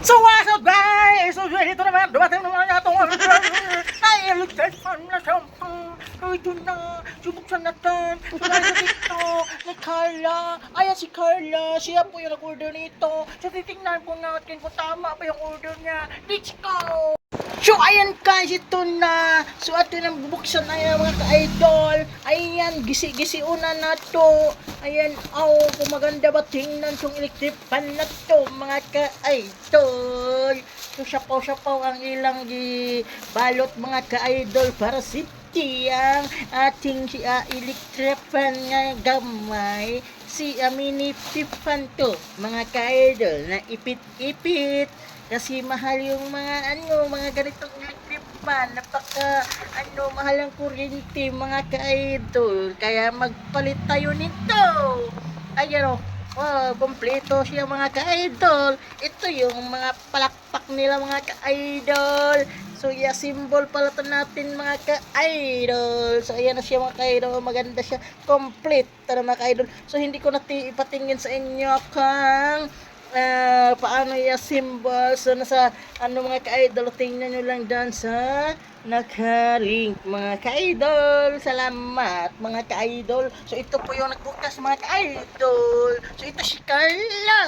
So what's up guys? So ito naman, dumating naman atong ay electric fan na shampoo. So ito na, subuksan natin. So dahil sa TikTok ni Carla, ayan si Carla, siya po yung nag-order nito. So titingnan po natin kung tama pa yung order niya. Let's go! So ayan guys, ito na. So ato nang bubuksan na yan mga ka-idol. Ayan, gisi-gisi una na to. Ayan, kung maganda ba tingnan tong electric fan na to mga ka-idol. So sapaw-sapaw ang ilang balot mga ka-idol para safety ang ating electric fan nga gamay. Si mini fan to mga ka-idol na ipit-ipit. Kasi mahal yung mga ganitong electric fan, mahal ang kuryente mga ka-idol, kaya magpalit tayo nito. Ayan kompleto siya mga ka-idol. Ito yung mga palakpak nila mga ka-idol. So symbol pala to natin mga ka-idol. So ayan na siya mga ka-idol, maganda siya, complete na mga ka-idol. So hindi ko na ipatingin sa inyo kang paano yung symbol. So nasa mga ka-idol, tingnan nyo lang dyan sa naka-link mga ka-idol. Salamat mga ka-idol. So ito po yung nagbukas mga ka-idol. So ito si Carla.